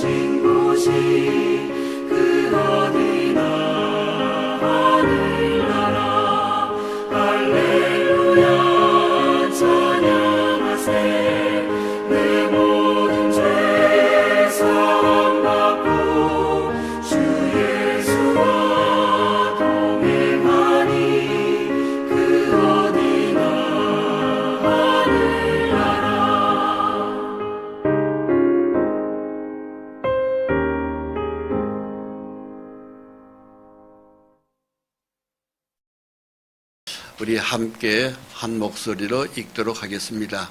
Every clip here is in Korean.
거하신 곳이 그 어디나 하늘나라. 할렐루야 찬양하세. 내 모든 죄 사함받고 주 예수와 동행하니 그 어디나 하늘나라. 우리 함께 한 목소리로 읽도록 하겠습니다.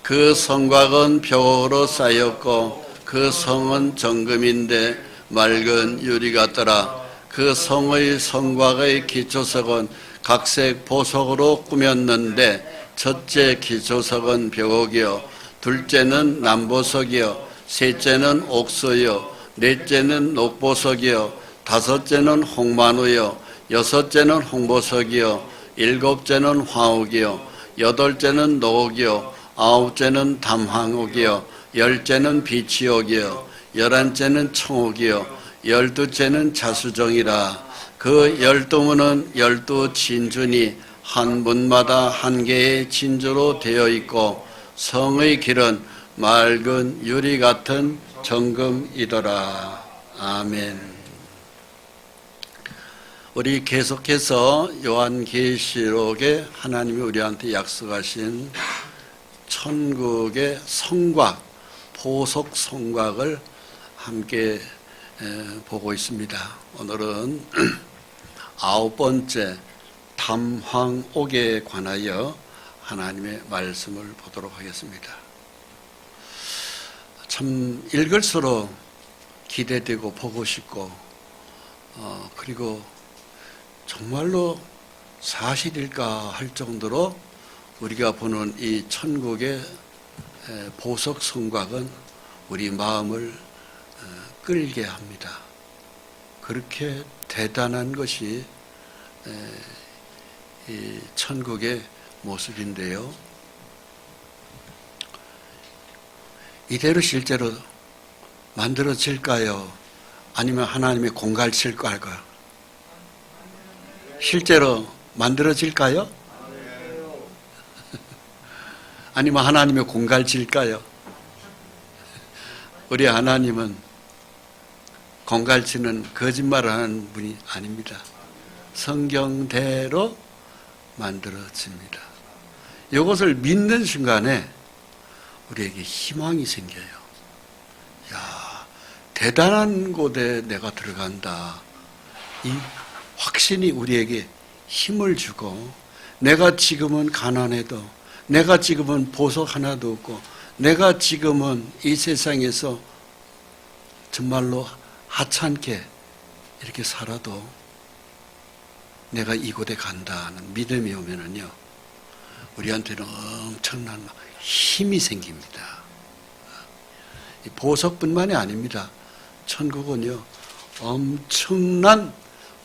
그 성곽은 벽으로 쌓였고 그 성은 정금인데 맑은 유리 같더라. 그 성의 성곽의 기초석은 각색 보석으로 꾸몄는데 첫째 기초석은 벽옥이요, 둘째는 남보석이요, 셋째는 옥수요, 넷째는 녹보석이요, 다섯째는 홍만우요, 여섯째는 홍보석이요, 일곱째는 황옥이요, 여덟째는 노옥이요, 아홉째는 담황옥이요, 열째는 비치옥이요, 열한째는 청옥이요, 열두째는 자수정이라. 그 12문은 12진주니 한 문마다 한 개의 진주로 되어 있고 성의 길은 맑은 유리 같은 정금이더라. 아멘. 우리 계속해서 요한계시록에 하나님이 우리한테 약속하신 천국의 성곽, 보석 성곽을 함께 보고 있습니다. 오늘은 9번째 담황옥에 관하여 하나님의 말씀을 보도록 하겠습니다. 참 읽을수록 기대되고 보고 싶고 그리고 정말로 사실일까 할 정도로 우리가 보는 이 천국의 보석 성곽은 우리 마음을 끌게 합니다. 그렇게 대단한 것이 이 천국의 모습인데요. 이대로 실제로 만들어질까요? 아니면 하나님의 공갈칠까요? 실제로 만들어질까요? 아니면 하나님의 공갈칠까요? 우리 하나님은 공갈치는 거짓말을 하는 분이 아닙니다. 성경대로 만들어집니다. 이것을 믿는 순간에 우리에게 희망이 생겨요. 야, 대단한 곳에 내가 들어간다. 이 확신이 우리에게 힘을 주고, 내가 지금은 가난해도, 내가 지금은 보석 하나도 없고, 내가 지금은 이 세상에서 정말로 하찮게 이렇게 살아도 내가 이곳에 간다 하는 믿음이 오면은요, 우리한테는 엄청난 힘이 생깁니다. 보석뿐만이 아닙니다. 천국은요, 엄청난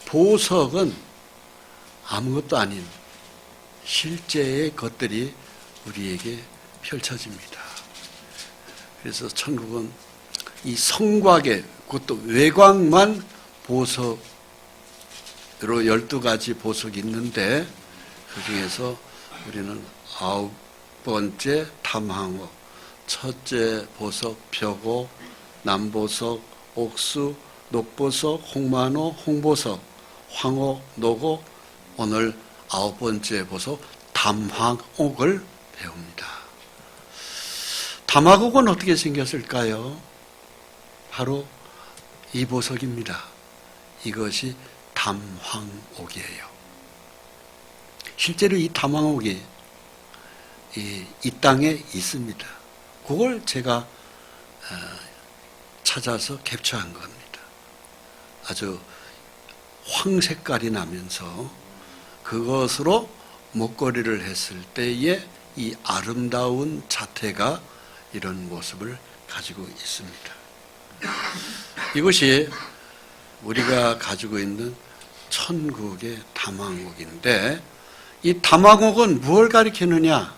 보석은 아무것도 아닌 실제의 것들이 우리에게 펼쳐집니다. 그래서 천국은 이 성곽에, 그것도 외곽만 보석으로 12가지 보석이 있는데, 그 중에서 우리는 9번째 담황옥, 첫째 보석 벽옥, 남보석, 옥수, 녹보석, 홍만호, 홍보석, 황옥, 노곡, 오늘 9번째 보석 담황옥을 배웁니다. 담황옥은 어떻게 생겼을까요? 바로 이 보석입니다. 이것이 담황옥이에요. 실제로 이 담황옥이 이 땅에 있습니다. 그걸 제가 찾아서 캡처한 겁니다. 아주 황색깔이 나면서 그것으로 목걸이를 했을 때의 이 아름다운 자태가 이런 모습을 가지고 있습니다. 이것이 우리가 가지고 있는 천국의 담황옥인데, 이 담황옥은 무엇을 가리키느냐?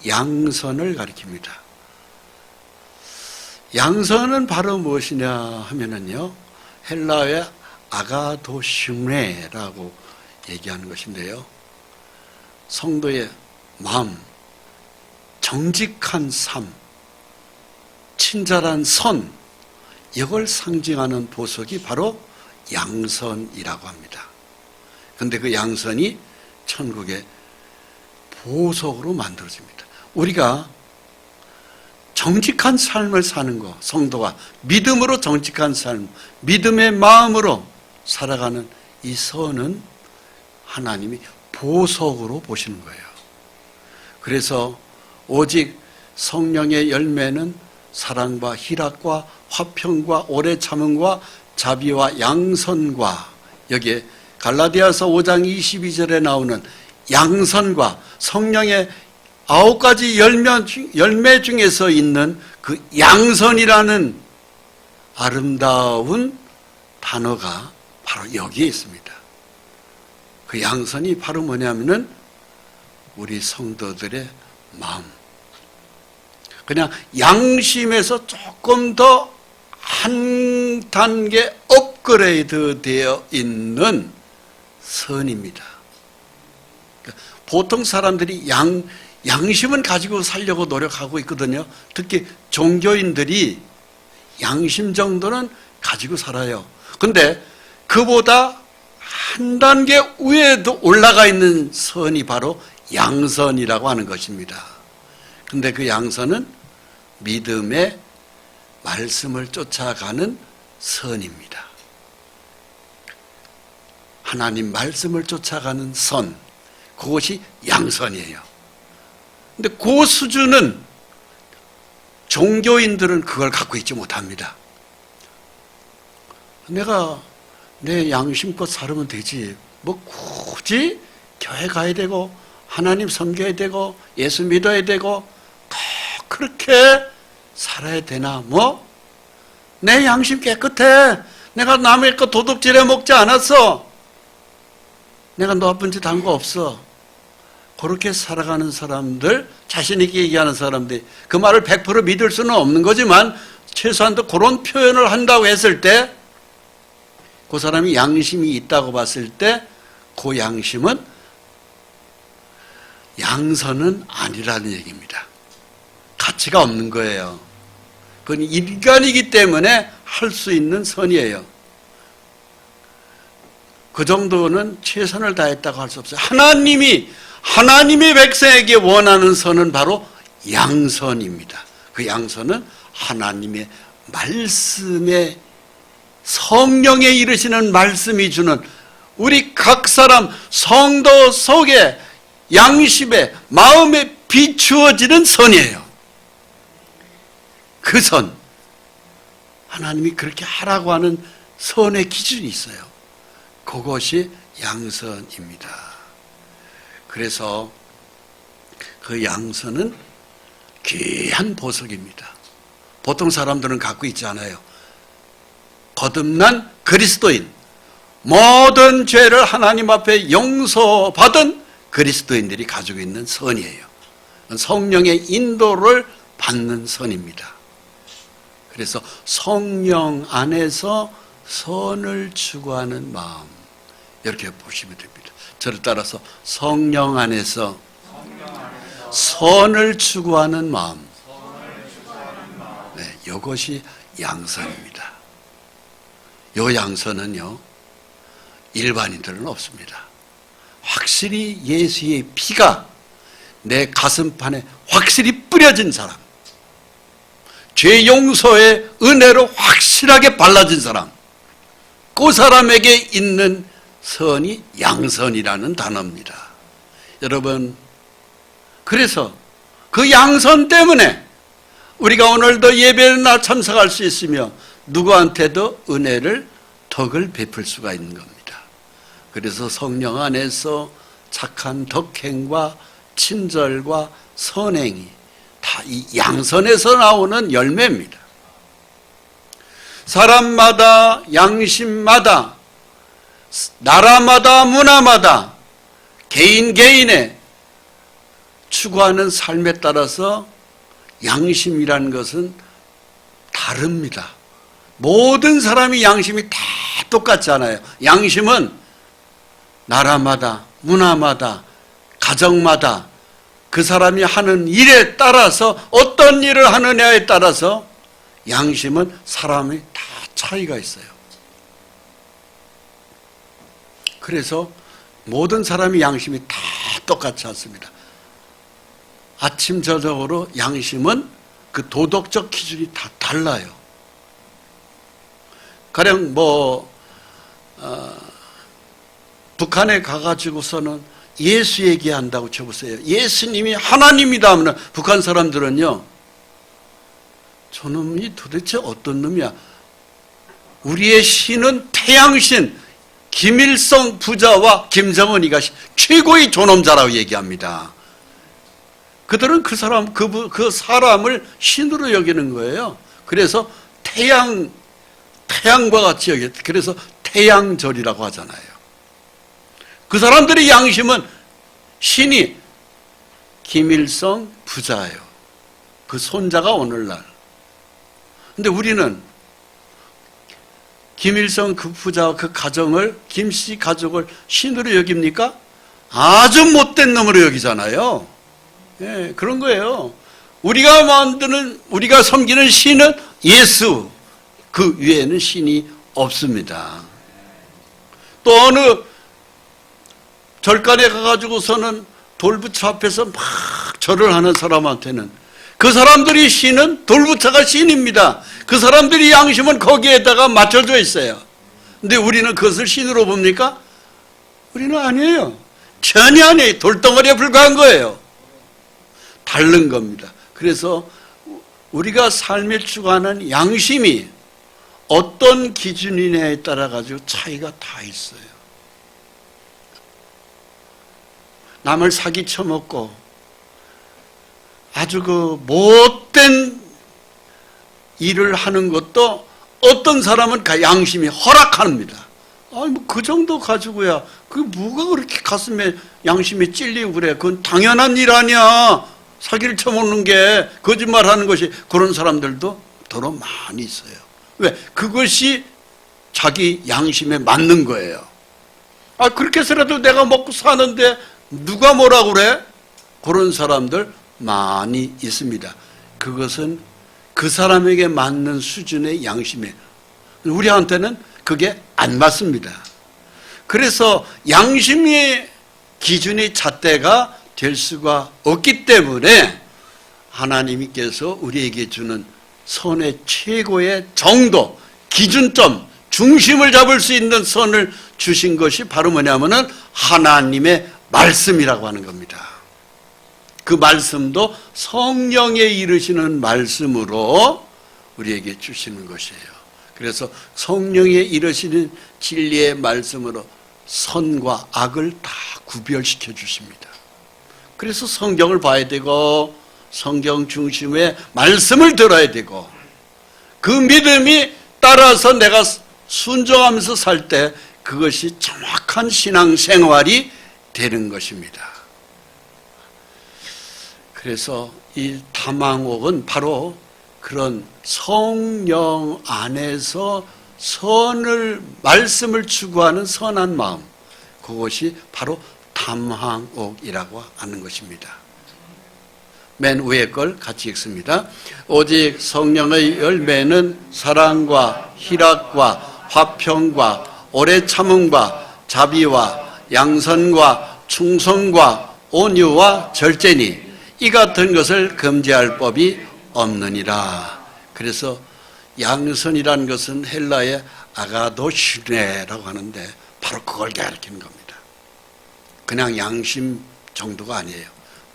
양선을 가리킵니다. 양선은 바로 무엇이냐 하면은요, 헬라어의 아가도시네라고 얘기하는 것인데요. 성도의 마음, 정직한 삶, 친절한 선, 이걸 상징하는 보석이 바로 양선이라고 합니다. 그런데 그 양선이 천국의 보석으로 만들어집니다. 우리가 정직한 삶을 사는 것, 성도가 믿음으로 정직한 삶, 믿음의 마음으로 살아가는 이 선은 하나님이 보석으로 보시는 거예요. 그래서 오직 성령의 열매는 사랑과 희락과 화평과 오래 참음과 자비와 양선과, 여기에 갈라디아서 5장 22절에 나오는 양선과 성령의 9가지 열매 중에서 있는 그 양선이라는 아름다운 단어가 바로 여기에 있습니다. 그 양선이 바로 뭐냐면은 우리 성도들의 마음. 그냥 양심에서 조금 더 한 단계 업그레이드 되어 있는 선입니다. 보통 사람들이 양심은 가지고 살려고 노력하고 있거든요. 특히 종교인들이 양심 정도는 가지고 살아요. 근데 그보다 한 단계 위에도 올라가 있는 선이 바로 양선이라고 하는 것입니다. 근데 그 양선은 믿음의 말씀을 쫓아가는 선입니다. 하나님 말씀을 쫓아가는 선, 그것이 양선이에요. 근데 그 수준은 종교인들은 그걸 갖고 있지 못합니다. 내가 내 양심껏 살면 되지, 뭐 굳이 교회 가야 되고 하나님 섬겨야 되고 예수 믿어야 되고 꼭 그렇게 살아야 되나? 뭐 내 양심 깨끗해, 내가 남의 거 도둑질해 먹지 않았어, 내가 너 아픈 짓 한 거 없어, 그렇게 살아가는 사람들, 자신 있게 얘기하는 사람들, 그 말을 100% 믿을 수는 없는 거지만 최소한도 그런 표현을 한다고 했을 때 그 사람이 양심이 있다고 봤을 때 그 양심은 양선은 아니라는 얘기입니다. 가치가 없는 거예요. 그건 인간이기 때문에 할 수 있는 선이에요. 그 정도는 최선을 다했다고 할 수 없어요. 하나님의 백성에게 원하는 선은 바로 양선입니다. 그 양선은 하나님의 말씀에, 성령에 이르시는 말씀이 주는 우리 각 사람 성도 속에 양심에 마음에 비추어지는 선이에요. 그 선, 하나님이 그렇게 하라고 하는 선의 기준이 있어요. 그것이 양선입니다. 그래서 그 양선은 귀한 보석입니다. 보통 사람들은 갖고 있지 않아요. 거듭난 그리스도인, 모든 죄를 하나님 앞에 용서받은 그리스도인들이 가지고 있는 선이에요. 성령의 인도를 받는 선입니다. 그래서 성령 안에서 선을 추구하는 마음, 이렇게 보시면 됩니다. 저를 따라서 성령 안에서 선을 추구하는 마음, 네, 이것이 양선입니다. 이 양선은요, 일반인들은 없습니다. 확실히 예수의 피가 내 가슴판에 확실히 뿌려진 사람, 죄 용서의 은혜로 확실하게 발라진 사람, 그 사람에게 있는 선이 양선이라는 단어입니다. 여러분, 그래서 그 양선 때문에 우리가 오늘도 예배의 날 참석할 수 있으며 누구한테도 은혜를, 덕을 베풀 수가 있는 겁니다. 그래서 성령 안에서 착한 덕행과 친절과 선행이 다 이 양선에서 나오는 열매입니다. 사람마다, 양심마다, 나라마다, 문화마다 개인의 추구하는 삶에 따라서 양심이라는 것은 다릅니다. 모든 사람이 양심이 다 똑같지 않아요. 양심은 나라마다, 문화마다, 가정마다 그 사람이 하는 일에 따라서 어떤 일을 하느냐에 따라서 양심은 사람이 다 차이가 있어요. 그래서 모든 사람이 양심이 다 똑같지 않습니다. 아침 저녁으로 양심은 그 도덕적 기준이 다 달라요. 가령 북한에 가가지고서는 예수 얘기한다고 쳐보세요. 예수님이 하나님이다 하면 북한 사람들은요, 저놈이 도대체 어떤 놈이야? 우리의 신은 태양신, 김일성 부자와 김정은이가 최고의 존엄자라고 얘기합니다. 그들은 그 사람을 신으로 여기는 거예요. 그래서 태양과 같이 여기, 그래서 태양절이라고 하잖아요. 그 사람들의 양심은 신이 김일성 부자예요. 그 손자가 오늘날. 근데 우리는 김일성 그 부자와 그 가정을, 김씨 가족을 신으로 여깁니까? 아주 못된 놈으로 여기잖아요. 예, 그런 거예요. 우리가 섬기는 신은 예수, 그 위에는 신이 없습니다. 또 어느 절간에 가가지고서는 돌부처 앞에서 막 절을 하는 사람한테는 그 사람들이 신은 돌부처가 신입니다. 그 사람들이 양심은 거기에다가 맞춰져 있어요. 근데 우리는 그것을 신으로 봅니까? 우리는 아니에요. 전혀 아니에요. 돌덩어리에 불과한 거예요. 다른 겁니다. 그래서 우리가 삶에 추구하는 양심이 어떤 기준이냐에 따라 가지고 차이가 다 있어요. 남을 사기 쳐먹고 아주 그 못된 일을 하는 것도 어떤 사람은 양심이 허락합니다. 아니 뭐 그 정도 가지고야 그 뭐가 그렇게 가슴에 양심이 찔리고 그래? 그건 당연한 일 아니야. 사기를 쳐먹는 게, 거짓말하는 것이. 그런 사람들도 더러 많이 있어요. 왜? 그것이 자기 양심에 맞는 거예요. 아 그렇게 해서라도 내가 먹고 사는데 누가 뭐라고 그래? 그런 사람들 많이 있습니다. 그것은 그 사람에게 맞는 수준의 양심이에요. 우리한테는 그게 안 맞습니다. 그래서 양심의 기준이 잣대가 될 수가 없기 때문에 하나님께서 우리에게 주는 선의 최고의 정도, 기준점, 중심을 잡을 수 있는 선을 주신 것이 바로 뭐냐면은 하나님의 말씀이라고 하는 겁니다. 그 말씀도 성령에 이르시는 말씀으로 우리에게 주시는 것이에요. 그래서 성령에 이르시는 진리의 말씀으로 선과 악을 다 구별시켜 주십니다. 그래서 성경을 봐야 되고 성경 중심의 말씀을 들어야 되고 그 믿음이 따라서 내가 순종하면서 살 때 그것이 정확한 신앙생활이 되는 것입니다. 그래서 이 탐황옥은 바로 그런 성령 안에서 말씀을 추구하는 선한 마음, 그것이 바로 탐황옥이라고 하는 것입니다. 맨 위에 걸 같이 읽습니다. 오직 성령의 열매는 사랑과 희락과 화평과 오래 참음과 자비와 양선과 충성과 온유와 절제니 이 같은 것을 금지할 법이 없느니라. 그래서 양선이라는 것은 헬라의 아가도시네라고 하는데 바로 그걸 가리키는 겁니다. 그냥 양심 정도가 아니에요.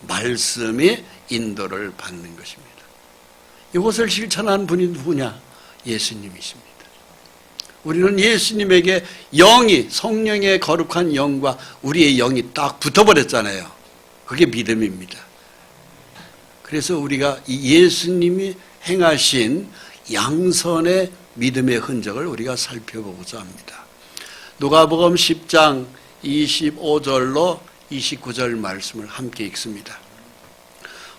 말씀이 인도를 받는 것입니다. 이것을 실천한 분이 누구냐? 예수님이십니다. 우리는 예수님에게 영이, 성령의 거룩한 영과 우리의 영이 딱 붙어버렸잖아요. 그게 믿음입니다. 그래서 우리가 이 예수님이 행하신 양선의 믿음의 흔적을 우리가 살펴보고자 합니다. 누가복음 10장 25절로 29절 말씀을 함께 읽습니다.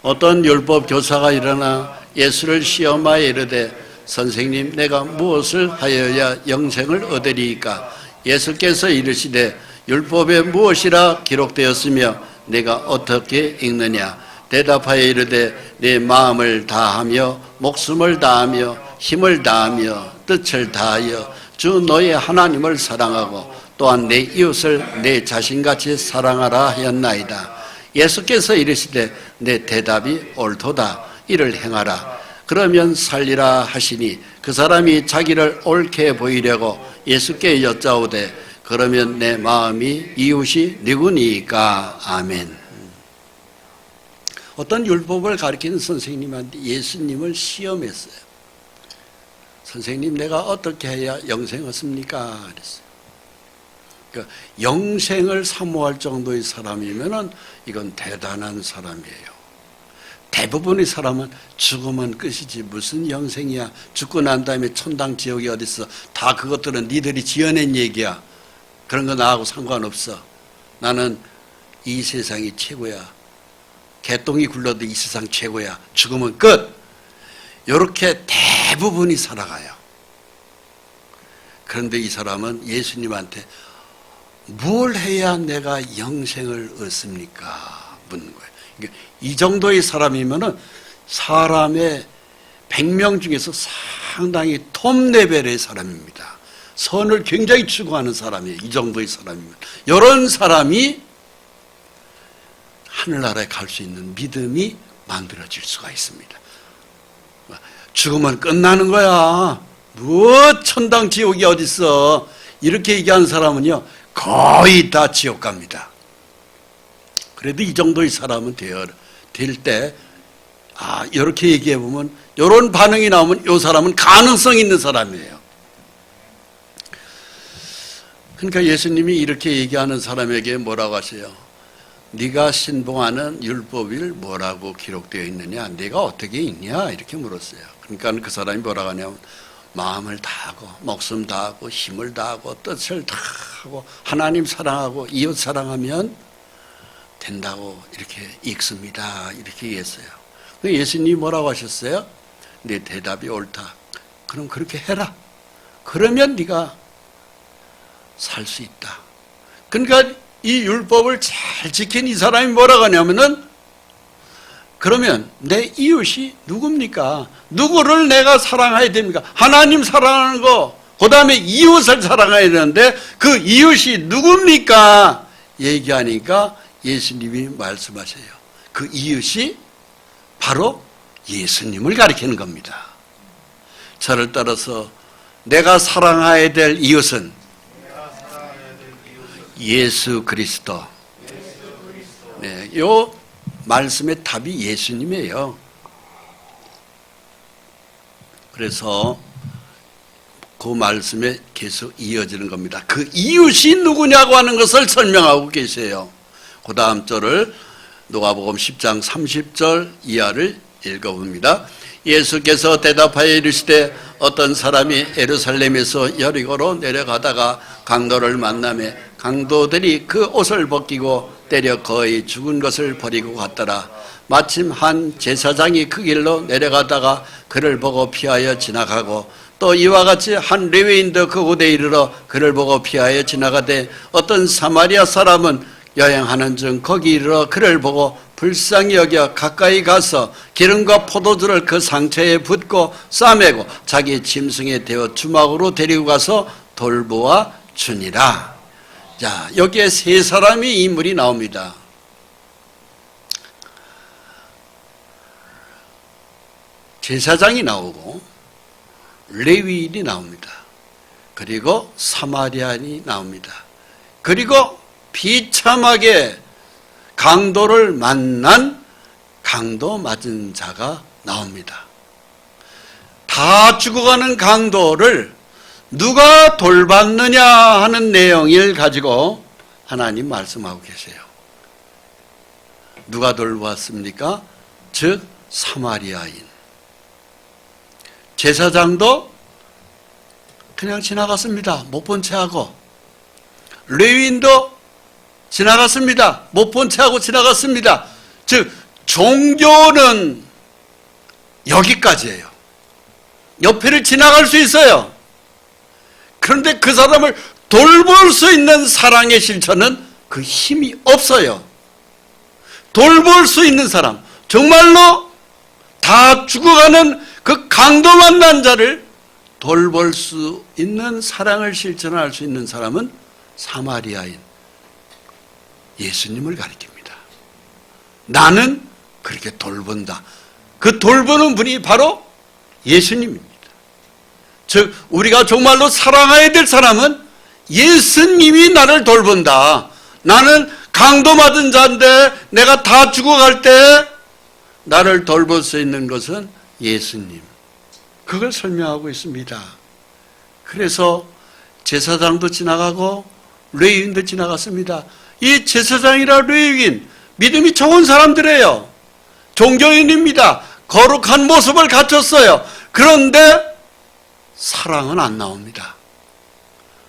어떤 율법 교사가 일어나 예수를 시험하여 이르되 선생님, 내가 무엇을 하여야 영생을 얻으리이까? 예수께서 이르시되 율법에 무엇이라 기록되었으며 내가 어떻게 읽느냐? 대답하여 이르되 내 마음을 다하며 목숨을 다하며 힘을 다하며 뜻을 다하여 주 너의 하나님을 사랑하고 또한 내 이웃을 내 자신같이 사랑하라 하였나이다. 예수께서 이르시되 내 대답이 옳도다. 이를 행하라. 그러면 살리라 하시니 그 사람이 자기를 옳게 보이려고 예수께 여짜오되 그러면 내 마음이 이웃이 누구니까? 아멘. 어떤 율법을 가르치는 선생님한테 예수님을 시험했어요. 선생님, 내가 어떻게 해야 영생 얻습니까? 그랬어요. 그러니까 영생을 사모할 정도의 사람이면은 이건 대단한 사람이에요. 대부분의 사람은 죽으면 끝이지 무슨 영생이야. 죽고 난 다음에 천당 지옥이 어딨어. 다 그것들은 니들이 지어낸 얘기야. 그런 거 나하고 상관없어. 나는 이 세상이 최고야. 개똥이 굴러도 이 세상 최고야. 죽으면 끝. 이렇게 대부분이 살아가요. 그런데 이 사람은 예수님한테 뭘 해야 내가 영생을 얻습니까? 묻는 거예요. 이 정도의 사람이면은 사람의 100명 중에서 상당히 톱 레벨의 사람입니다. 선을 굉장히 추구하는 사람이에요. 이 정도의 사람이면. 이런 사람이 하늘나라에 갈 수 있는 믿음이 만들어질 수가 있습니다. 죽으면 끝나는 거야. 뭐 천당 지옥이 어딨어. 이렇게 얘기하는 사람은요 거의 다 지옥 갑니다. 그래도 이 정도의 사람은 될 때, 이렇게 얘기해 보면, 이런 반응이 나오면 이 사람은 가능성 있는 사람이에요. 그러니까 예수님이 이렇게 얘기하는 사람에게 뭐라고 하세요? 네가 신봉하는 율법이 뭐라고 기록되어 있느냐? 네가 어떻게 읽냐? 이렇게 물었어요. 그러니까 그 사람이 뭐라고 하냐면, 마음을 다하고, 목숨 다하고, 힘을 다하고, 뜻을 다하고, 하나님 사랑하고, 이웃 사랑하면 된다고 이렇게 읽습니다. 이렇게 얘기했어요. 예수님이 뭐라고 하셨어요? 내 대답이 옳다. 그럼 그렇게 해라. 그러면 네가 살 수 있다. 그러니까 이 율법을 잘 지킨 이 사람이 뭐라고 하냐면은 그러면 내 이웃이 누굽니까? 누구를 내가 사랑해야 됩니까? 하나님 사랑하는 거, 그 다음에 이웃을 사랑해야 되는데 그 이웃이 누굽니까? 얘기하니까 예수님이 말씀하셔요. 그 이웃이 바로 예수님을 가리키는 겁니다. 저를 따라서 내가 사랑해야 될 이웃은 예수 그리스도. 네, 요 말씀의 답이 예수님이에요. 그래서 그 말씀에 계속 이어지는 겁니다. 그 이웃이 누구냐고 하는 것을 설명하고 계세요. 그 다음 절을 누가복음 10장 30절 이하를 읽어봅니다. 예수께서 대답하여 이르시되 어떤 사람이 예루살렘에서 여리고로 내려가다가 강도를 만나매 강도들이 그 옷을 벗기고 때려 거의 죽은 것을 버리고 갔더라. 마침 한 제사장이 그 길로 내려가다가 그를 보고 피하여 지나가고 또 이와 같이 한 레위인도 그곳에 이르러 그를 보고 피하여 지나가되 어떤 사마리아 사람은 여행하는 중 거기 이르러 그를 보고 불쌍히 여겨 가까이 가서 기름과 포도주를 그 상처에 붓고 싸매고 자기 짐승에 대어 주막으로 데리고 가서 돌보아 주니라. 자, 여기에 세 사람의 인물이 나옵니다. 제사장이 나오고 레위인이 나옵니다. 그리고 사마리아인이 나옵니다. 그리고 비참하게 강도를 만난 강도 맞은 자가 나옵니다. 다 죽어가는 강도를 누가 돌봤느냐 하는 내용을 가지고 하나님 말씀하고 계세요. 누가 돌봤습니까? 즉 사마리아인. 제사장도 그냥 지나갔습니다. 못 본 채하고. 레위인도 지나갔습니다. 못 본 채하고 지나갔습니다. 즉 종교는 여기까지예요. 옆에를 지나갈 수 있어요. 그런데 그 사람을 돌볼 수 있는 사랑의 실천은 그 힘이 없어요. 돌볼 수 있는 사람, 정말로 다 죽어가는 그 강도 만난 자를 돌볼 수 있는 사랑을 실천할 수 있는 사람은 사마리아인 예수님을 가리킵니다. 나는 그렇게 돌본다. 그 돌보는 분이 바로 예수님입니다. 즉 우리가 정말로 사랑해야 될 사람은 예수님이 나를 돌본다. 나는 강도 맞은 자인데 내가 다 죽어갈 때 나를 돌볼 수 있는 것은 예수님. 그걸 설명하고 있습니다. 그래서 제사장도 지나가고 레위인도 지나갔습니다. 이 제사장이라 레위인, 믿음이 좋은 사람들이에요. 종교인입니다. 거룩한 모습을 갖췄어요. 그런데 사랑은 안 나옵니다.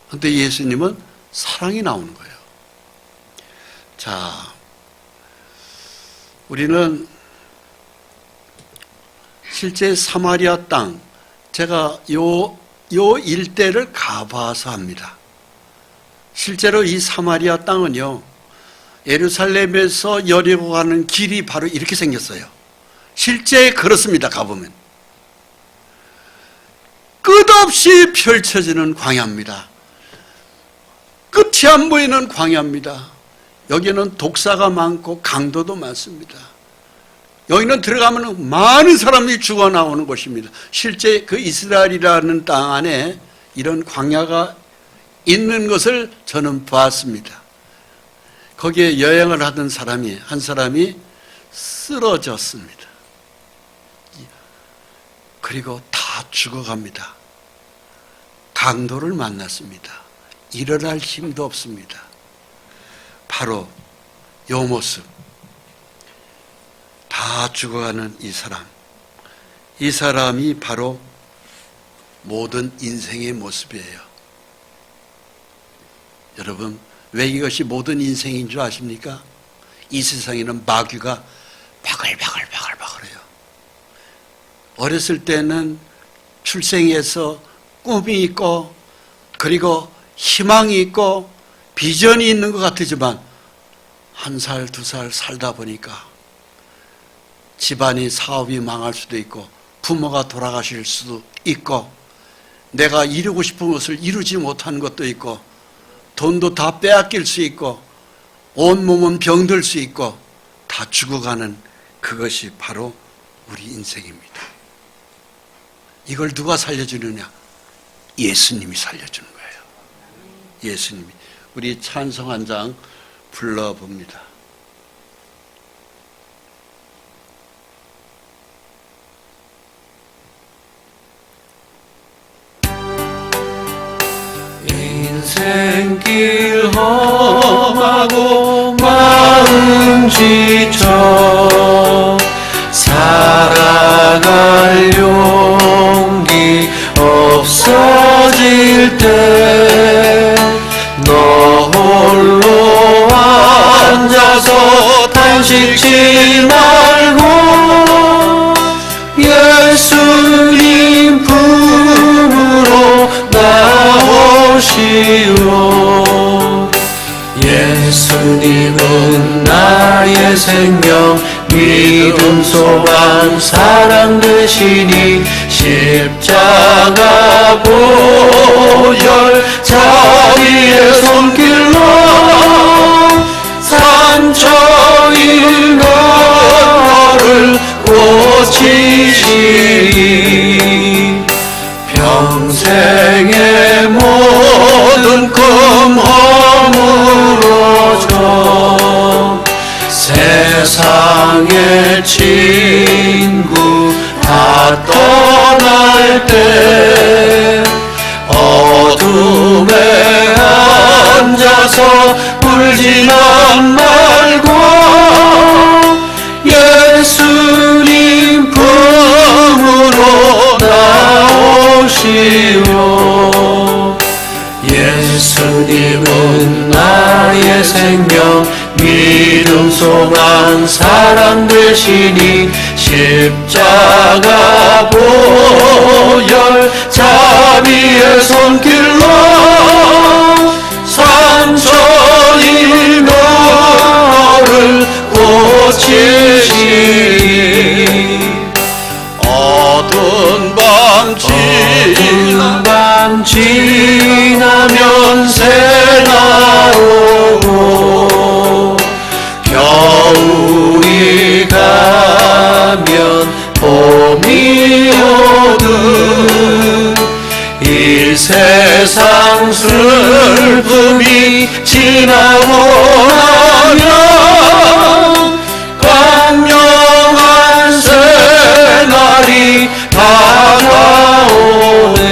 그런데 예수님은 사랑이 나오는 거예요. 자, 우리는 실제 사마리아 땅, 제가 요 일대를 가봐서 합니다. 실제로 이 사마리아 땅은요, 예루살렘에서 여리고 가는 길이 바로 이렇게 생겼어요. 실제 그렇습니다. 가보면 끝없이 펼쳐지는 광야입니다. 끝이 안 보이는 광야입니다. 여기는 독사가 많고 강도도 많습니다. 여기는 들어가면 많은 사람이 죽어 나오는 곳입니다. 실제 그 이스라엘이라는 땅 안에 이런 광야가 있는 것을 저는 봤습니다. 거기에 여행을 하던 한 사람이 쓰러졌습니다. 그리고 다 죽어갑니다. 강도를 만났습니다. 일어날 힘도 없습니다. 바로 요 모습, 다 죽어가는 이 사람이 바로 모든 인생의 모습이에요. 여러분, 왜 이것이 모든 인생인 줄 아십니까? 이 세상에는 마귀가 바글바글해요. 어렸을 때는 출생해서 꿈이 있고 그리고 희망이 있고 비전이 있는 것 같지만 1살, 2살 살다 보니까 집안이 사업이 망할 수도 있고 부모가 돌아가실 수도 있고 내가 이루고 싶은 것을 이루지 못하는 것도 있고 돈도 다 빼앗길 수 있고 온몸은 병들 수 있고 다 죽어가는 그것이 바로 우리 인생입니다. 이걸 누가 살려주느냐? 예수님이 살려주는 거예요. 예수님이. 우리 찬송 한 장 불러봅니다. 인생길 험하고 마음 지쳐 살아갈 용기 없어질 때 너 홀로 앉아서 탄식지 말고 예수님 품으로 나오시오. 예수님은 나의 생명 믿음 소망 사랑 되시니 십자가 보혈 자비의 손길로 상처인 너를 고치시니 평생의 모든 금 허물어져 세상의 친구 다 떠날 때 어둠에 앉아서 울지만 말고 예수님 품으로 나오시오. 예수님은 나의 생명 믿음 소망 사랑 되시니 십자가 보혈 자비의 손길로 상처인 너를 고치시니 어두운 밤 밤 지나면 새날 오고 겨울이 가면 봄이 오듯 이 세상 슬픔이 지나고 나면 광명한 새날이 다가오네.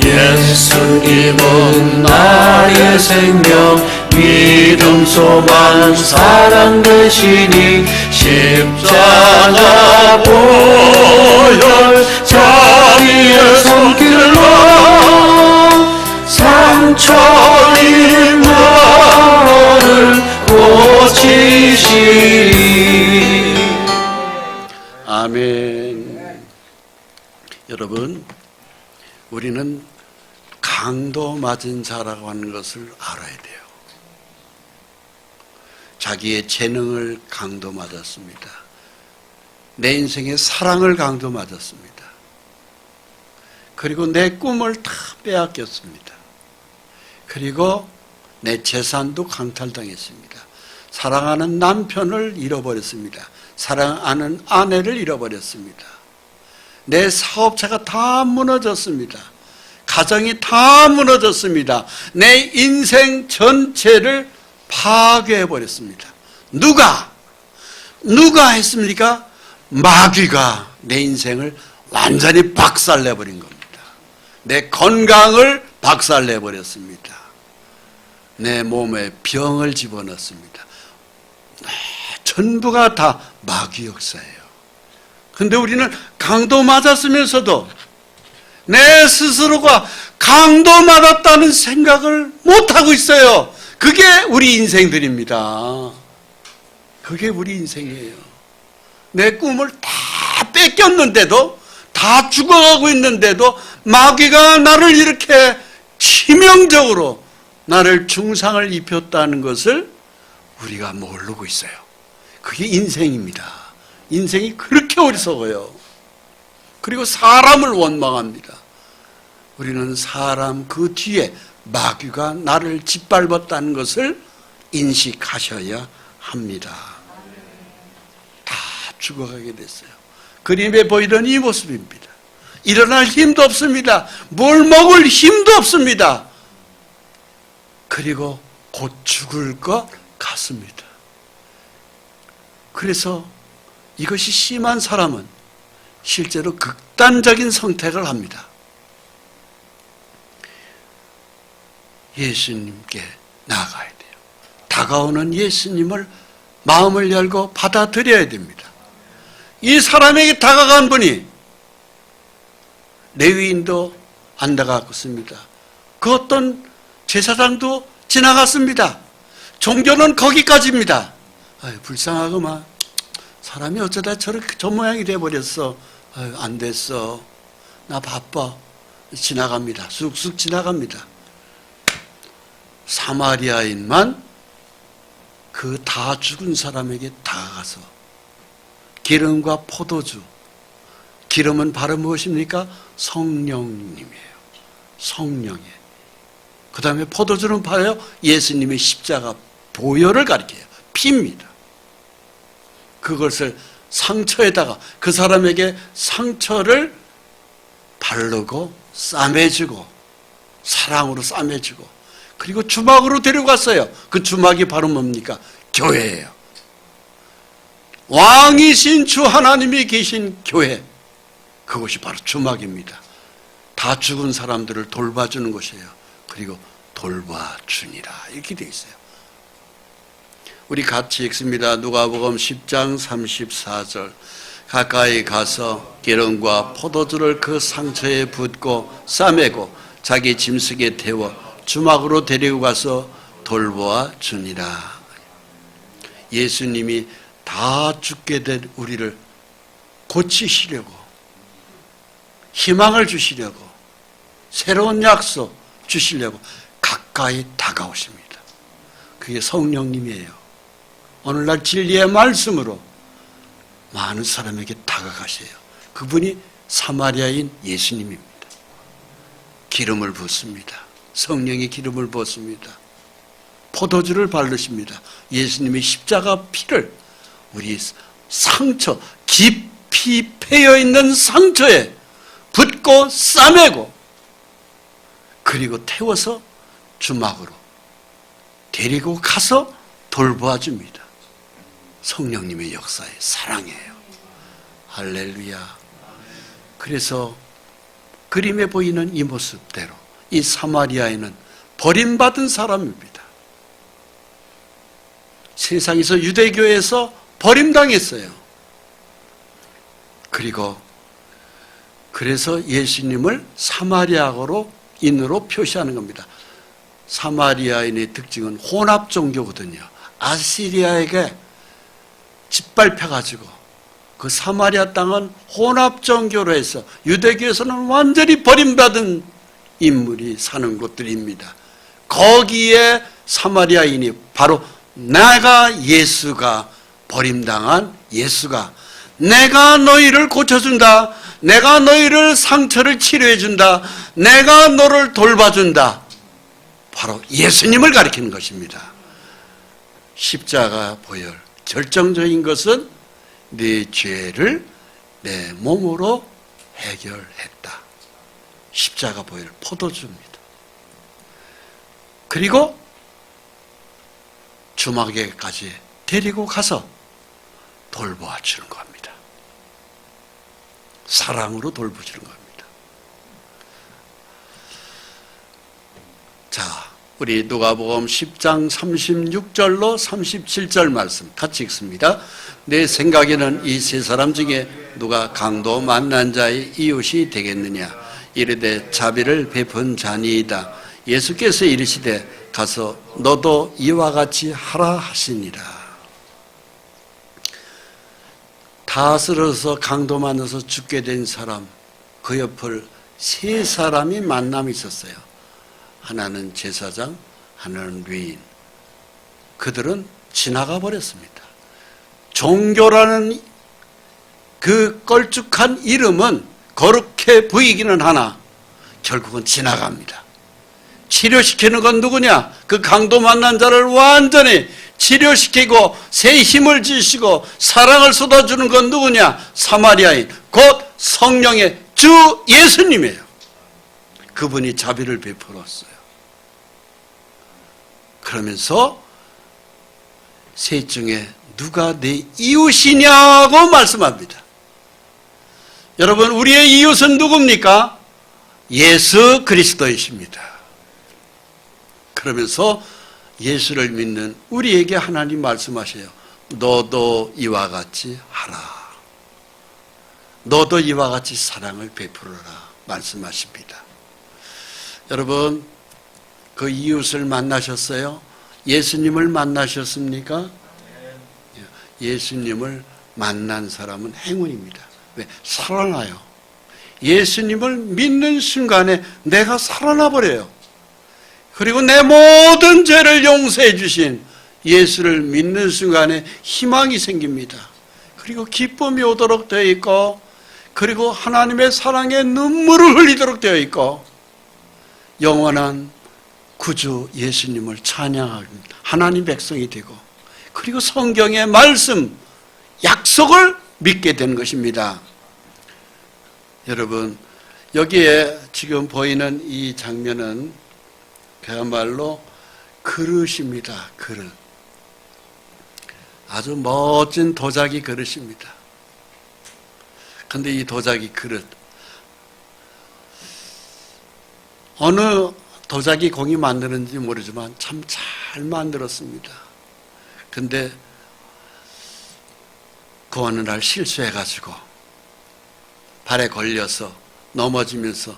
예수님은 나의 생명 믿음 소망 사랑 되시니 십자가 보혈 자비의 손길로 상처인 너를 고치시니. 아멘. 여러분, 우리는 강도 맞은 자라고 하는 것을 알아야 돼요. 자기의 재능을 강도 맞았습니다. 내 인생의 사랑을 강도 맞았습니다. 그리고 내 꿈을 다 빼앗겼습니다. 그리고 내 재산도 강탈당했습니다. 사랑하는 남편을 잃어버렸습니다. 사랑하는 아내를 잃어버렸습니다. 내 사업체가 다 무너졌습니다. 가정이 다 무너졌습니다. 내 인생 전체를 파괴해버렸습니다. 누가 했습니까? 마귀가 내 인생을 완전히 박살내버린 겁니다. 내 건강을 박살내버렸습니다. 내 몸에 병을 집어넣습니다. 전부가 다 마귀 역사예요. 근데 우리는 강도 맞았으면서도 내 스스로가 강도 맞았다는 생각을 못하고 있어요. 그게 우리 인생들입니다. 그게 우리 인생이에요. 내 꿈을 다 뺏겼는데도, 다 죽어가고 있는데도 마귀가 나를 이렇게 치명적으로 나를 중상을 입혔다는 것을 우리가 모르고 있어요. 그게 인생입니다. 인생이 그렇게 어리석어요. 그리고 사람을 원망합니다. 우리는 사람 그 뒤에 마귀가 나를 짓밟았다는 것을 인식하셔야 합니다. 다 죽어가게 됐어요. 그림에 보이던 이 모습입니다. 일어날 힘도 없습니다. 뭘 먹을 힘도 없습니다. 그리고 곧 죽을 것 같습니다. 그래서 이것이 심한 사람은 실제로 극단적인 선택을 합니다. 예수님께 나아가야 돼요. 다가오는 예수님을 마음을 열고 받아들여야 됩니다. 이 사람에게 다가간 분이 레위인도 안 다가갔습니다. 그 어떤 제사장도 지나갔습니다. 종교는 거기까지입니다. 아유, 불쌍하구만. 사람이 어쩌다 저렇게 저 모양이 돼버렸어. 아유, 안 됐어. 나 바빠. 지나갑니다. 쑥쑥 지나갑니다. 사마리아인만 그 다 죽은 사람에게 다가가서 기름과 포도주, 기름은 바로 무엇입니까? 성령님이에요. 성령이에요. 그 다음에 포도주는 바로 예수님의 십자가 보혈을 가리켜요. 피입니다. 그것을 상처에다가 그 사람에게 상처를 바르고 싸매주고 사랑으로 싸매주고 그리고 주막으로 데려갔어요. 그 주막이 바로 뭡니까? 교회예요. 왕이신 주 하나님이 계신 교회, 그것이 바로 주막입니다. 다 죽은 사람들을 돌봐주는 곳이에요. 그리고 돌봐주니라 이렇게 되어 있어요. 우리 같이 읽습니다. 누가복음 10장 34절. 가까이 가서 기름과 포도주를 그 상처에 붓고 싸매고 자기 짐승에 태워 주막으로 데리고 가서 돌보아 주니라. 예수님이 다 죽게 된 우리를 고치시려고, 희망을 주시려고, 새로운 약속 주시려고 가까이 다가오십니다. 그게 성령님이에요. 오늘날 진리의 말씀으로 많은 사람에게 다가가세요. 그분이 사마리아인 예수님입니다. 기름을 붓습니다. 성령의 기름을 붓습니다. 포도주를 바르십니다. 예수님의 십자가 피를 우리 상처, 깊이 패여있는 상처에 붓고 싸매고, 그리고 태워서 주막으로 데리고 가서 돌보아 줍니다. 성령님의 역사의 사랑이에요. 할렐루야. 그래서 그림에 보이는 이 모습대로 이 사마리아인은 버림받은 사람입니다. 세상에서, 유대교에서 버림당했어요. 그래서 예수님을 사마리아인으로 표시하는 겁니다. 사마리아인의 특징은 혼합 종교거든요. 아시리아에게 짓밟혀가지고 그 사마리아 땅은 혼합 종교로 해서 유대교에서는 완전히 버림받은 인물이 사는 곳들입니다. 거기에 사마리아인이 바로 예수가 버림당한 예수가, 내가 너희를 고쳐준다, 내가 너희를 상처를 치료해준다, 내가 너를 돌봐준다, 바로 예수님을 가리키는 것입니다. 십자가 보혈, 결정적인 것은 네 죄를 내 몸으로 해결했다. 십자가 보혈, 포도주입니다. 그리고 주막에까지 데리고 가서 돌보아 주는 겁니다. 사랑으로 돌보주는 겁니다. 자, 우리 누가복음 10장 36절로 37절 말씀 같이 읽습니다. 내 생각에는 이 세 사람 중에 누가 강도 만난 자의 이웃이 되겠느냐? 이르되 자비를 베푼 자니이다. 예수께서 이르시되 가서 너도 이와 같이 하라 하시니라. 다 쓰러서 강도 만나서 죽게 된 사람, 그 옆을 세 사람이 만남이 있었어요. 하나는 제사장, 하나는 레위인. 그들은 지나가 버렸습니다. 종교라는 그 걸쭉한 이름은 거룩해 보이기는 하나 결국은 지나갑니다. 치료시키는 건 누구냐? 그 강도 만난 자를 완전히 치료시키고 새 힘을 주시고 사랑을 쏟아주는 건 누구냐? 사마리아인, 곧 성령의 주 예수님이에요. 그분이 자비를 베풀었어요. 그러면서 셋 중에 누가 내 이웃이냐고 말씀합니다. 여러분, 우리의 이웃은 누굽니까? 예수 그리스도이십니다. 그러면서 예수를 믿는 우리에게 하나님 말씀하셔요. 너도 이와 같이 하라. 너도 이와 같이 사랑을 베풀어라 말씀하십니다. 여러분, 그 이웃을 만나셨어요? 예수님을 만나셨습니까? 예수님을 만난 사람은 행운입니다. 왜? 살아나요. 예수님을 믿는 순간에 내가 살아나 버려요. 그리고 내 모든 죄를 용서해 주신 예수를 믿는 순간에 희망이 생깁니다. 그리고 기쁨이 오도록 되어 있고, 그리고 하나님의 사랑에 눈물을 흘리도록 되어 있고, 영원한 구주 예수님을 찬양하는 하나님 백성이 되고, 그리고 성경의 말씀, 약속을 믿게 되는 것입니다. 여러분, 여기에 지금 보이는 이 장면은 그야말로 그릇입니다. 그릇. 아주 멋진 도자기 그릇입니다. 그런데 이 도자기 그릇, 어느 도자기 공이 만드는지 모르지만 참 잘 만들었습니다. 근데 그 어느 날 실수해가지고 발에 걸려서 넘어지면서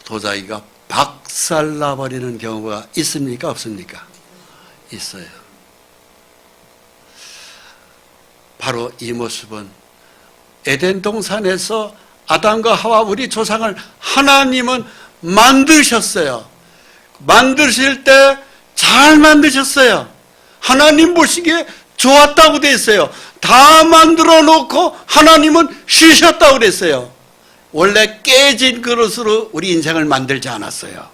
도자기가 박살나버리는 경우가 있습니까? 없습니까? 있어요. 바로 이 모습은 에덴 동산에서 아담과 하와 우리 조상을 하나님은 만드셨어요. 만드실 때 잘 만드셨어요. 하나님 보시기에 좋았다고 돼 있어요. 다 만들어 놓고 하나님은 쉬셨다고 그랬어요. 원래 깨진 그릇으로 우리 인생을 만들지 않았어요.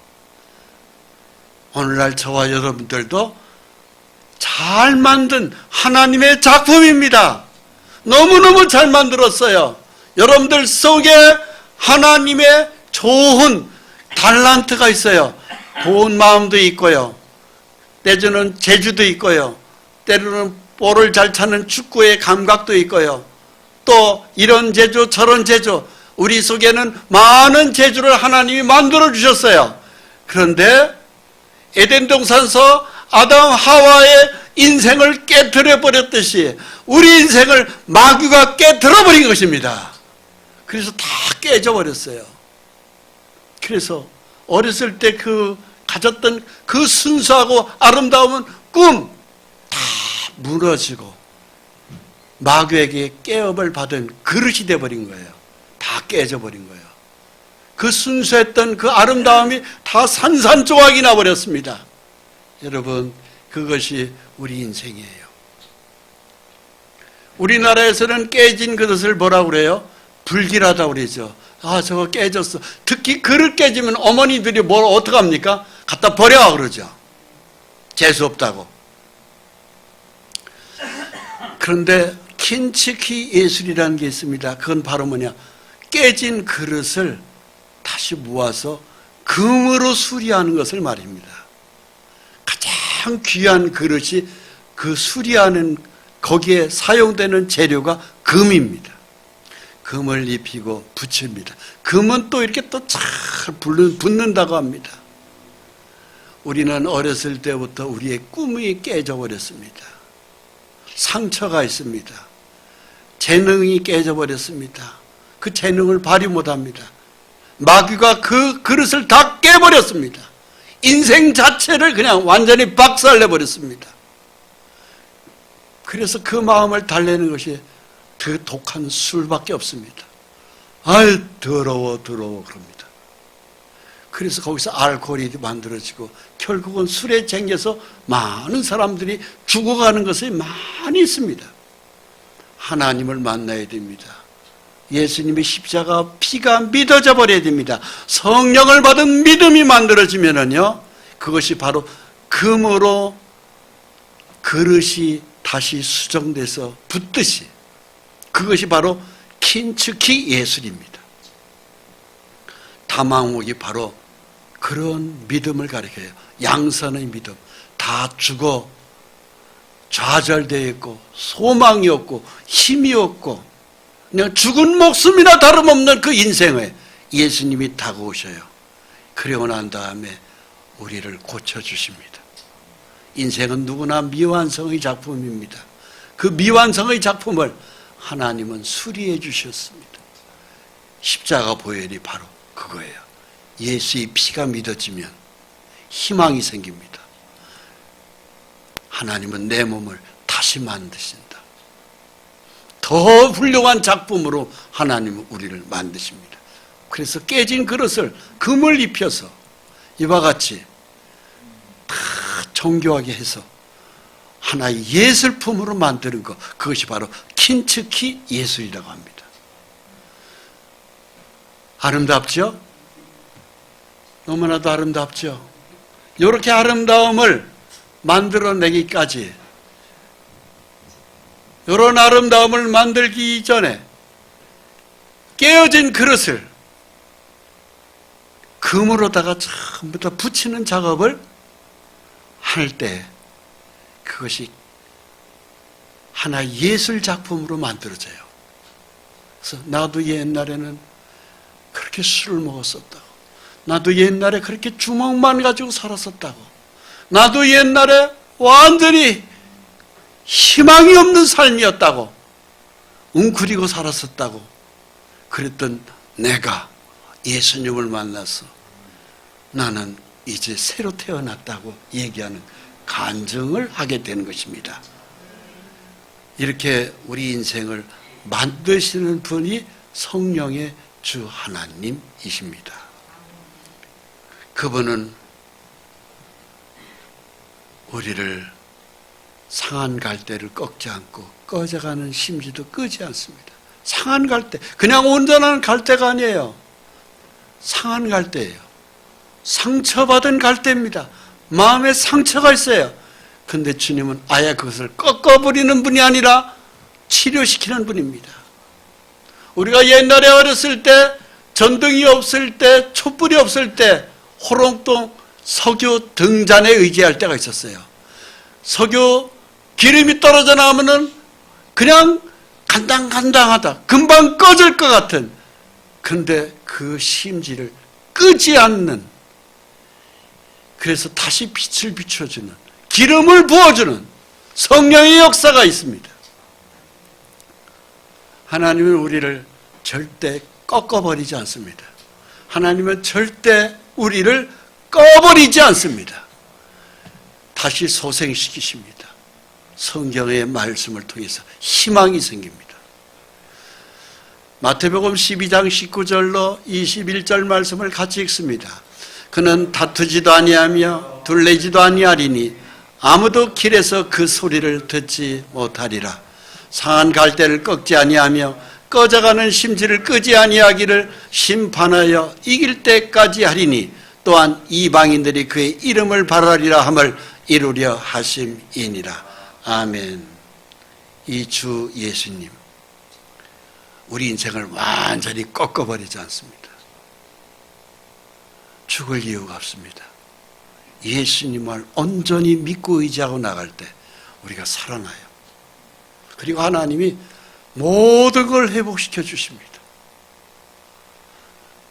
오늘날 저와 여러분들도 잘 만든 하나님의 작품입니다. 너무너무 잘 만들었어요. 여러분들 속에 하나님의 좋은 달란트가 있어요. 고운 마음도 있고요. 때로는 재주도 있고요. 때로는 볼을 잘 차는 축구의 감각도 있고요. 또 이런 재주 저런 재주, 우리 속에는 많은 재주를 하나님이 만들어 주셨어요. 그런데 에덴 동산에서 아담 하와의 인생을 깨트려 버렸듯이 우리 인생을 마귀가 깨트려 버린 것입니다. 그래서 다 깨져 버렸어요. 그래서 어렸을 때 가졌던 그 순수하고 아름다운 꿈 다 무너지고 마귀에게 깨업을 받은 그릇이 되어버린 거예요. 다 깨져버린 거예요. 그 순수했던 그 아름다움이 다 산산조각이 나버렸습니다. 여러분, 그것이 우리 인생이에요. 우리나라에서는 깨진 그릇을 뭐라고 그래요? 불길하다고 그러죠. 아, 저거 깨졌어. 특히 그릇 깨지면 어머니들이 뭘 어떡합니까? 갖다 버려 그러죠. 재수 없다고. 그런데 킨치키 예술이라는 게 있습니다. 그건 바로 뭐냐? 깨진 그릇을 다시 모아서 금으로 수리하는 것을 말입니다. 가장 귀한 그릇이 그 수리하는 거기에 사용되는 재료가 금입니다. 금을 입히고 붙입니다. 금은 또 이렇게 또 잘 붙는다고 합니다. 우리는 어렸을 때부터 우리의 꿈이 깨져버렸습니다. 상처가 있습니다. 재능이 깨져버렸습니다. 그 재능을 발휘 못합니다. 마귀가 그 그릇을 다 깨버렸습니다. 인생 자체를 그냥 완전히 박살내버렸습니다. 그래서 그 마음을 달래는 것이 그 독한 술밖에 없습니다. 아유, 더러워 그럽니다. 그래서 거기서 알코올이 만들어지고 결국은 술에 쟁여서 많은 사람들이 죽어가는 것이 많이 있습니다. 하나님을 만나야 됩니다. 예수님의 십자가 피가 믿어져 버려야 됩니다. 성령을 받은 믿음이 만들어지면은요, 그것이 바로 금으로 그릇이 다시 수정돼서 붙듯이 그것이 바로 킨츠키 예술입니다. 다망옥이 바로 그런 믿음을 가리켜요. 양선의 믿음. 다 죽어 좌절되어 있고 소망이 없고 힘이 없고 그냥 죽은 목숨이나 다름없는 그 인생에 예수님이 다가오셔요. 그러고 난 다음에 우리를 고쳐주십니다. 인생은 누구나 미완성의 작품입니다. 그 미완성의 작품을 하나님은 수리해 주셨습니다. 십자가 보혈이 바로 그거예요. 예수의 피가 믿어지면 희망이 생깁니다. 하나님은 내 몸을 다시 만드신다. 더 훌륭한 작품으로 하나님은 우리를 만드십니다. 그래서 깨진 그릇을 금을 입혀서 이와 같이 다 정교하게 해서 하나의 예술품으로 만드는 것, 그것이 바로 킨츠키 예술이라고 합니다. 아름답죠? 너무나도 아름답죠? 이렇게 아름다움을 만들어내기까지, 이런 아름다움을 만들기 전에 깨어진 그릇을 금으로다가 전부 다 붙이는 작업을 할 때 그것이 하나의 예술 작품으로 만들어져요. 그래서 나도 옛날에는 그렇게 술을 먹었었다고, 나도 옛날에 그렇게 주먹만 가지고 살았었다고, 나도 옛날에 완전히 희망이 없는 삶이었다고, 웅크리고 살았었다고 그랬던 내가 예수님을 만나서 나는 이제 새로 태어났다고 얘기하는 간증을 하게 되는 것입니다. 이렇게 우리 인생을 만드시는 분이 성령의 주 하나님이십니다. 그분은 우리를 상한 갈대를 꺾지 않고 꺼져가는 심지도 끄지 않습니다. 상한 갈대, 그냥 온전한 갈대가 아니에요. 상한 갈대예요. 상처받은 갈대입니다. 마음에 상처가 있어요. 근데 주님은 아예 그것을 꺾어버리는 분이 아니라 치료시키는 분입니다. 우리가 옛날에 어렸을 때, 전등이 없을 때, 촛불이 없을 때 호롱동 석유 등잔에 의지할 때가 있었어요. 석유 기름이 떨어져 나오면은 그냥 간당간당하다, 금방 꺼질 것 같은, 근데 그 심지를 끄지 않는, 그래서 다시 빛을 비춰주는, 기름을 부어주는 성령의 역사가 있습니다. 하나님은 우리를 절대 꺾어버리지 않습니다. 하나님은 절대 우리를 꺼버리지 않습니다. 다시 소생시키십니다. 성경의 말씀을 통해서 희망이 생깁니다. 마태복음 12장 19절로 21절 말씀을 같이 읽습니다. 그는 다투지도 아니하며 둘레지도 아니하리니 아무도 길에서 그 소리를 듣지 못하리라. 상한 갈대를 꺾지 아니하며 꺼져가는 심지를 끄지 아니하기를 심판하여 이길 때까지 하리니 또한 이방인들이 그의 이름을 바라리라 함을 이루려 하심이니라. 아멘. 이 주 예수님, 우리 인생을 완전히 꺾어버리지 않습니다. 죽을 이유가 없습니다. 예수님을 온전히 믿고 의지하고 나갈 때 우리가 살아나요. 그리고 하나님이 모든 걸 회복시켜 주십니다.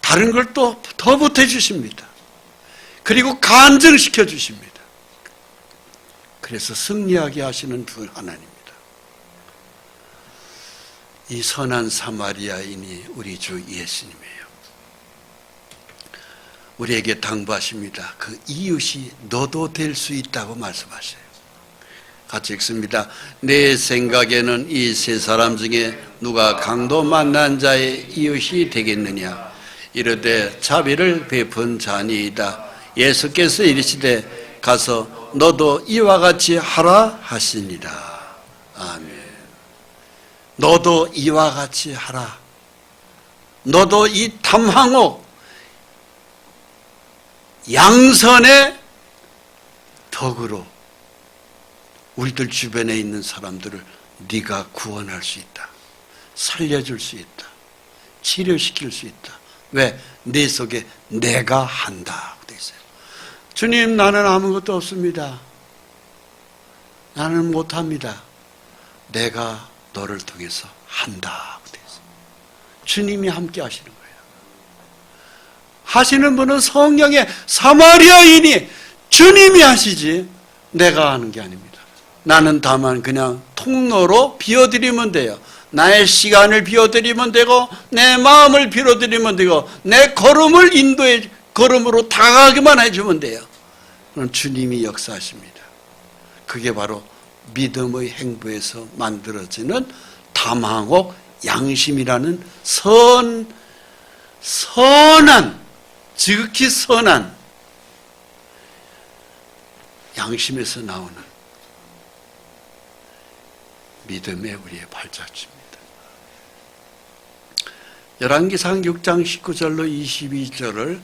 다른 걸 또 더 보태 주십니다. 그리고 간증시켜 주십니다. 그래서 승리하게 하시는 분 하나님입니다. 이 선한 사마리아인이 우리 주 예수님이에요. 우리에게 당부하십니다. 그 이웃이 너도 될 수 있다고 말씀하셔요. 같이 읽습니다. 내 생각에는 이 세 사람 중에 누가 강도 만난 자의 이웃이 되겠느냐. 이르되 자비를 베푼 자니이다. 예수께서 이르시되 가서 너도 이와 같이 하라 하시니라. 아멘. 너도 이와 같이 하라. 너도 이 담항옥 양선의 덕으로 우리들 주변에 있는 사람들을 네가 구원할 수 있다. 살려줄 수 있다. 치료시킬 수 있다. 왜? 내 속에 내가 한다고 돼 있어요. 주님, 나는 아무것도 없습니다. 나는 못합니다. 내가 너를 통해서 한다고 돼 있어요. 주님이 함께 하시는 거예요. 하시는 분은 성령의 사마리아인이 주님이 하시지 내가 하는 게 아닙니다. 나는 다만 그냥 통로로 비워드리면 돼요. 나의 시간을 비워드리면 되고 내 마음을 비워드리면 되고 내 걸음을 인도해 걸음으로 다가가기만 해주면 돼요. 그럼 주님이 역사하십니다. 그게 바로 믿음의 행보에서 만들어지는 담항옥 양심이라는 선한, 지극히 선한 양심에서 나오는 믿음의 우리의 발자취입니다. 열왕기상 6장 19절로 22절을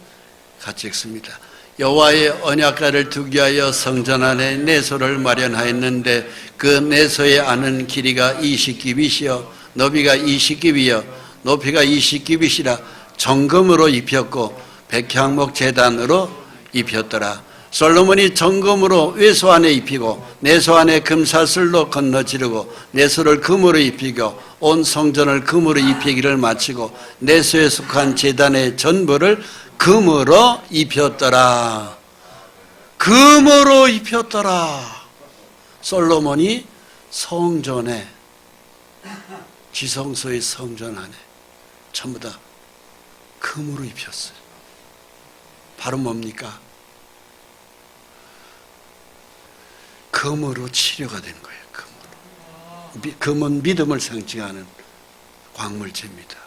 같이 읽습니다. 여호와의 언약궤를 두기 위하여 성전 안에 내소를 마련하였는데 그 내소에 아는 길이가 20규빗이요 너비가 20규빗이요 높이가 20규빗이라 정금으로 입혔고 백향목 제단으로 입혔더라. 솔로몬이 정금으로 외소 안에 입히고 내소 안에 금사슬로 건너지르고 내소를 금으로 입히고 온 성전을 금으로 입히기를 마치고 내소에 속한 제단의 전부를 금으로 입혔더라. 금으로 입혔더라. 솔로몬이 성전에, 지성소의 성전 안에 전부 다 금으로 입혔어요. 바로 뭡니까? 금으로 치료가 되는 거예요. 금으로. 금은 믿음을 상징하는 광물체입니다.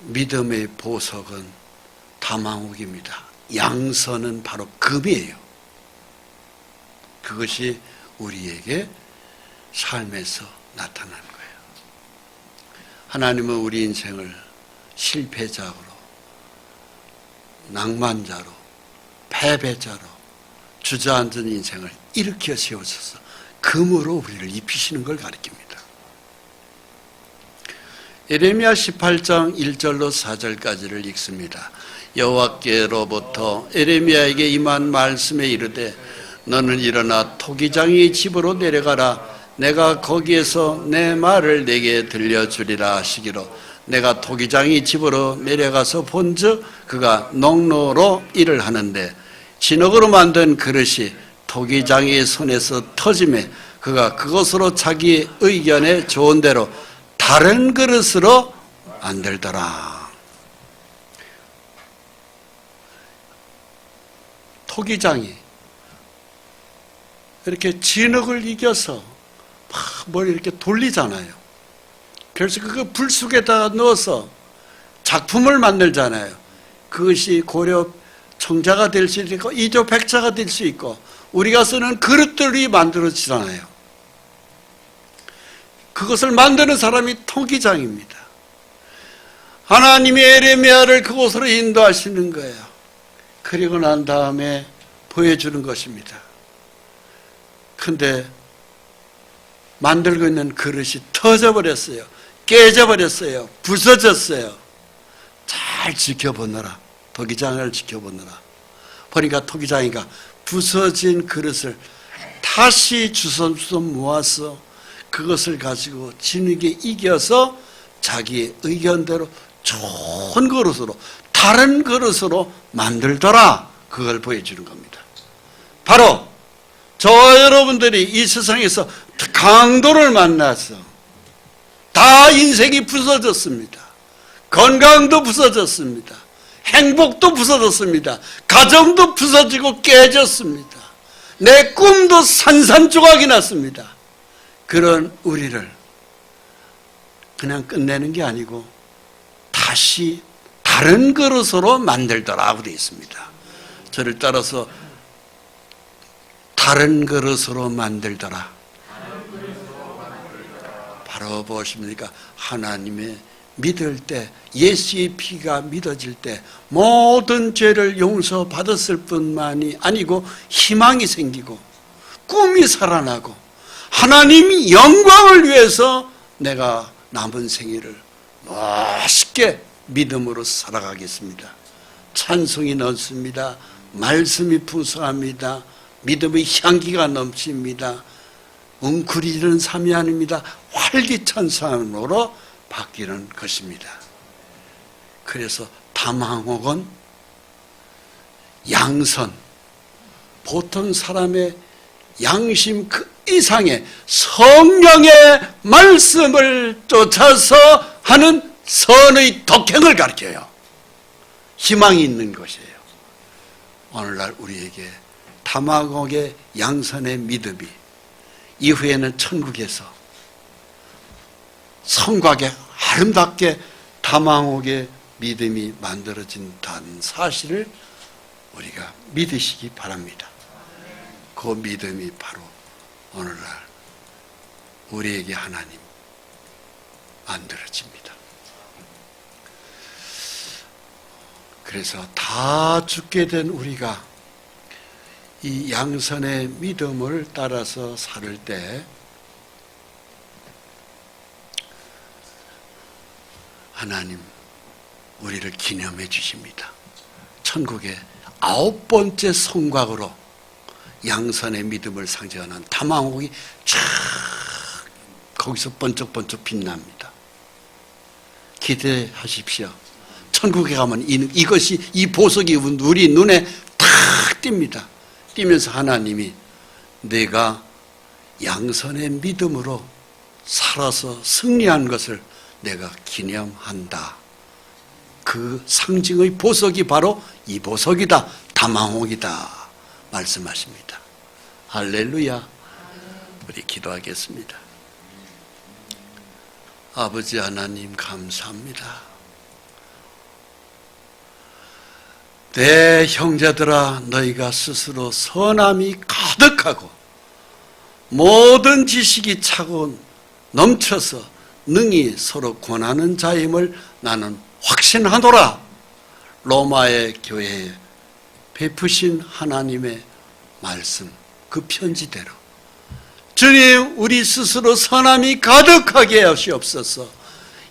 믿음의 보석은 다망옥입니다. 양선은 바로 금이에요. 그것이 우리에게 삶에서 나타나는 거예요. 하나님은 우리 인생을 실패자로, 낭만자로, 패배자로 주저앉은 인생을 일으켜 세우셔서 금으로 우리를 입히시는 걸 가리킵니다. 예레미야 18장 1절로 4절까지를 읽습니다. 여호와께로부터 예레미야에게 임한 말씀에 이르되 너는 일어나 토기장의 집으로 내려가라. 내가 거기에서 내 말을 내게 들려주리라 하시기로 내가 토기장의 집으로 내려가서 본즉 그가 농로로 일을 하는데 진흙으로 만든 그릇이 토기장의 손에서 터짐에 그가 그것으로 자기 의견에 좋은 대로 다른 그릇으로 만들더라. 토기장이 이렇게 진흙을 이겨서 막 뭘 이렇게 돌리잖아요. 그래서 그거 불 속에다 넣어서 작품을 만들잖아요. 그것이 고려 청자가 될 수 있고 이조 백자가 될 수 있고 우리가 쓰는 그릇들이 만들어지잖아요. 그것을 만드는 사람이 토기장입니다. 하나님이 에레미야를 그곳으로 인도하시는 거예요. 그리고 난 다음에 보여주는 것입니다. 근데 만들고 있는 그릇이 터져버렸어요. 깨져버렸어요. 부서졌어요. 잘 지켜보느라, 토기장을 지켜보느라. 보니까 토기장이가 부서진 그릇을 다시 주섬주섬 모아서 그것을 가지고 진흙에 이겨서 자기의 의견대로 좋은 그릇으로, 다른 그릇으로 만들더라. 그걸 보여주는 겁니다. 바로 저 여러분들이 이 세상에서 강도를 만나서 다 인생이 부서졌습니다. 건강도 부서졌습니다. 행복도 부서졌습니다. 가정도 부서지고 깨졌습니다. 내 꿈도 산산조각이 났습니다. 그런 우리를 그냥 끝내는 게 아니고 다시 다른 그릇으로 만들더라고 되어 있습니다. 저를 따라서 다른 그릇으로 만들더라. 바로 무엇입니까? 하나님의 믿을 때, 예수의 피가 믿어질 때 모든 죄를 용서받았을 뿐만이 아니고 희망이 생기고 꿈이 살아나고 하나님이 영광을 위해서 내가 남은 생일을 멋있게 믿음으로 살아가겠습니다. 찬송이 넘습니다. 말씀이 풍성합니다. 믿음의 향기가 넘칩니다. 웅크리는 삶이 아닙니다. 활기찬 삶으로 바뀌는 것입니다. 그래서 다망옥은 양선, 보통 사람의 양심 그 이상의 성령의 말씀을 쫓아서 하는 선의 독행을 가르쳐요. 희망이 있는 것이에요. 오늘날 우리에게 다망옥의 양선의 믿음이 이후에는 천국에서 성곽에 아름답게 다망옥의 믿음이 만들어진다는 사실을 우리가 믿으시기 바랍니다. 그 믿음이 바로 오늘날 우리에게 하나님 만들어집니다. 그래서 다 죽게 된 우리가 이 양선의 믿음을 따라서 살 때 하나님 우리를 기념해 주십니다. 천국의 9번째 성곽으로 양선의 믿음을 상징하는 다망옥이 쫙 거기서 번쩍번쩍 빛납니다. 기대하십시오. 천국에 가면 이것이 이 보석이 우리 눈에 탁 띕니다. 띄면서 하나님이 내가 양선의 믿음으로 살아서 승리한 것을 내가 기념한다. 그 상징의 보석이 바로 이 보석이다. 다망옥이다. 말씀하십니다. 할렐루야. 우리 기도하겠습니다. 아버지 하나님 감사합니다. 내 형제들아, 너희가 스스로 선함이 가득하고 모든 지식이 차고 넘쳐서 능히 서로 권하는 자임을 나는 확신하노라. 로마의 교회에 베푸신 하나님의 말씀, 그 편지대로 주님, 우리 스스로 선함이 가득하게 하시옵소서.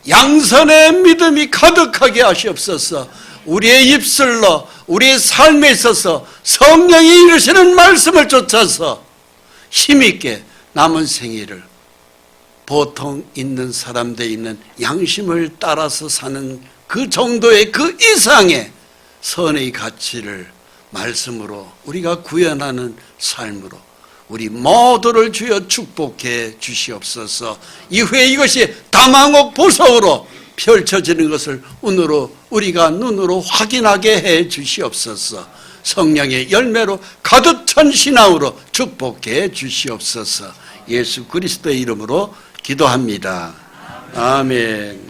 양선의 믿음이 가득하게 하시옵소서. 우리의 입술로 우리의 삶에 있어서 성령이 이루시는 말씀을 쫓아서 힘있게 남은 생일을 보통 있는 사람들이 있는 양심을 따라서 사는 그 정도의 그 이상의 선의 가치를 말씀으로 우리가 구현하는 삶으로 우리 모두를 주여 축복해 주시옵소서. 이후에 이것이 다망옥 보석으로 펼쳐지는 것을 우리가 눈으로 확인하게 해 주시옵소서. 성령의 열매로 가득 찬 신앙으로 축복해 주시옵소서. 예수 그리스도의 이름으로 기도합니다. 아멘.